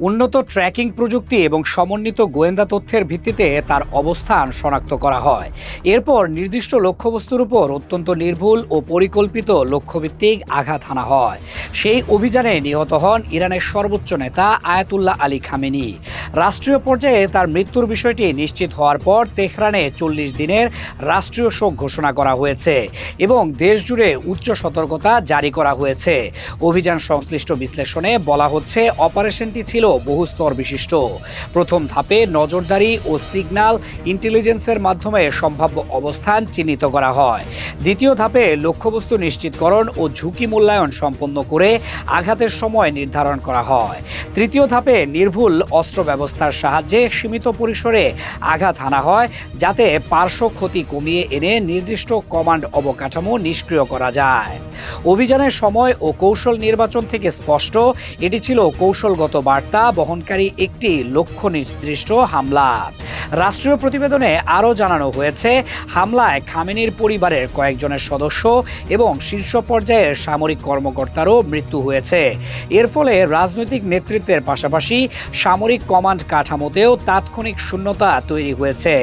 উন্নত ট্র্যাকিং প্রযুক্তি এবং সমন্বিত গোয়েন্দা তথ্যের ভিত্তিতে তার অবস্থান শনাক্ত করা হয়। এরপর নির্দিষ্ট লক্ষ্যবস্তুর উপর অত্যন্ত নির্ভুল ও পরিকল্পিত লক্ষ্যভিত্তিক আঘাত হানা হয়। সেই অভিযানে নিহত হন ইরানের সর্বোচ্চ নেতা আয়াতুল্লাহ আলী খামেনি। রাষ্ট্রীয় পর্যায়ে তার মৃত্যুর বিষয়টি নিশ্চিত হওয়ার পর তেহরানে 40 দিনের রাষ্ট্রীয় শোক ঘোষণা করা হয়েছে এবং দেশ জুড়ে উচ্চ সতর্কতা জারি করা হয়েছে। অভিযান সংশ্লিষ্ট বিশ্লেষণে বলা হচ্ছে, অপারেশনটি ছিল বহুস্তর বিশিষ্ট। প্রথম ধাপে নজরদারি ও সিগন্যাল ইন্টেলিজেন্সের মাধ্যমে সম্ভাব্য অবস্থান চিহ্নিত করা হয়। দ্বিতীয় ধাপে লক্ষ্যবস্তু নিশ্চিতকরণ ও ঝুঁকি মূল্যায়ন সম্পন্ন করে আঘাতের সময় নির্ধারণ করা হয়। তৃতীয় ধাপে নির্ভুল অস্ত্র ব্যবস্থার সাহায্যে সীমিত পরিসরে আঘাত হানা হয়, যাতে পার্শ্ব ক্ষতি কমিয়ে এনে নির্দিষ্ট কমান্ড অবকাঠামো নিষ্ক্রিয় করা যায়। অভিযানের সময় ও কৌশল নির্বাচন থেকে স্পষ্ট, এটি ছিল কৌশলগত বার্তা বহনকারী একটি লক্ষ্য নির্দিষ্ট হামলা। রাষ্ট্রীয় প্রতিবেদনে আরও জানানো হয়েছে, হামলায় খামেনির পরিবারের কয়েকজনের সদস্য এবং শীর্ষ পর্যায়ের সামরিক কর্মকর্তারও মৃত্যু হয়েছে। এর ফলে রাজনৈতিক নেতৃত্বের পাশাপাশি সামরিক কমান্ড কাঠামোতেও তাৎক্ষণিক শূন্যতা তৈরি হয়েছে।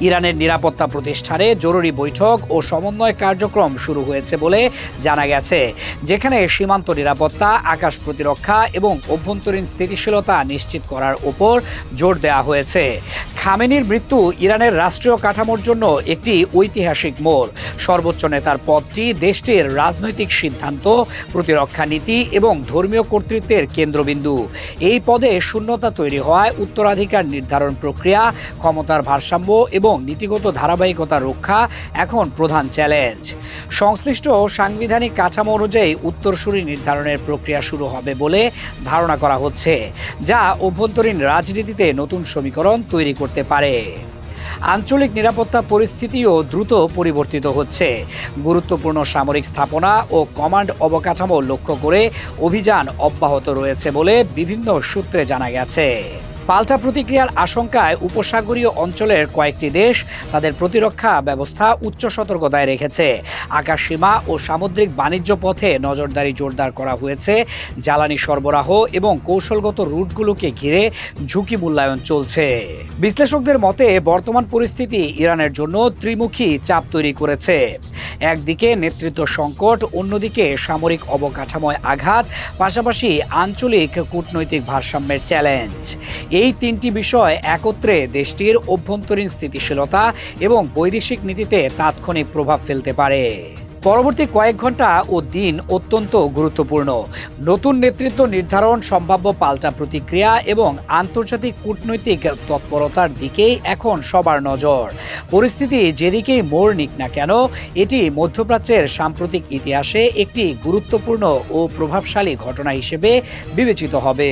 ইরানের নিরাপত্তা প্রতিষ্ঠানে জরুরি বৈঠক ও সমন্বয় কার্যক্রম শুরু হয়েছে বলে জানা গেছে, যেখানে সীমান্ত নিরাপত্তা, আকাশ প্রতিরক্ষা এবং অভ্যন্তরীণ স্থিতিশীলতা নিশ্চিত করার উপর জোর দেওয়া হয়েছে। খামেনির মৃত্যু ইরানের রাষ্ট্রীয় কাঠামোর জন্য একটি ঐতিহাসিক মোড়। সর্বোচ্চ নেতার পদটি দেশটির রাজনৈতিক সিদ্ধান্ত, প্রতিরক্ষা নীতি এবং ধর্মীয় কর্তৃত্বের কেন্দ্রবিন্দু। এই পদে শূন্যতা তৈরি হওয়ায় উত্তরাধিকার নির্ধারণ প্রক্রিয়া, ক্ষমতার ভারসাম্য এবং নীতিগত ধারাবাহিকতা রক্ষা এখন প্রধান চ্যালেঞ্জ। সংশ্লিষ্ট সাংবিধানিক কাঠামো অনুযায়ী উত্তরসূরি নির্ধারণের প্রক্রিয়া শুরু হবে বলে ধারণা করা হচ্ছে, যা অভ্যন্তরীণ রাজনীতিতে নতুন সমীকরণ তৈরি করতে পারে। আঞ্চলিক নিরাপত্তা পরিস্থিতিও দ্রুত পরিবর্তিত হচ্ছে। গুরুত্বপূর্ণ সামরিক স্থাপনা ও কমান্ড অবকাঠামো লক্ষ্য করে অভিযান অব্যাহত রয়েছে বলে বিভিন্ন সূত্রে জানা গেছে। পাল্টা প্রতিক্রিয়ার আশঙ্কায় উপসাগরীয় অঞ্চলের কয়েকটি দেশ তাদের প্রতিরক্ষা ব্যবস্থা উচ্চ সতর্কতায় রেখেছে। আকাশসীমা ও সামুদ্রিক বাণিজ্য পথে নজরদারি জোরদার করা হয়েছে। জ্বালানি সরবরাহ এবং কৌশলগত রুটগুলোকে ঘিরে ঝুঁকি মূল্যায়ন চলছে। বিশ্লেষকদের মতে বর্তমান পরিস্থিতি ইরানের জন্য ত্রিমুখী চাপ তৈরি করেছে। একদিকে নেতৃত্ব সংকট, অন্যদিকে সামরিক অবকাঠামোয় আঘাত, পাশাপাশি আঞ্চলিক কূটনৈতিক ভারসাম্যের চ্যালেঞ্জ। এই তিনটি বিষয় একত্রে দেশটির অভ্যন্তরীণ স্থিতিশীলতা এবং বৈদেশিক নীতিতে তাৎক্ষণিক প্রভাব ফেলতে পারে। পরবর্তী কয়েক ঘন্টা ও দিন অত্যন্ত গুরুত্বপূর্ণ। নতুন নেতৃত্ব নির্ধারণ, সম্ভাব্য পাল্টা প্রতিক্রিয়া এবং আন্তর্জাতিক কূটনৈতিক তৎপরতার দিকেই এখন সবার নজর। পরিস্থিতি যেদিকেই মোড় নিক না কেন, এটি মধ্যপ্রাচ্যের সাম্প্রতিক ইতিহাসে একটি গুরুত্বপূর্ণ ও প্রভাবশালী ঘটনা হিসেবে বিবেচিত হবে।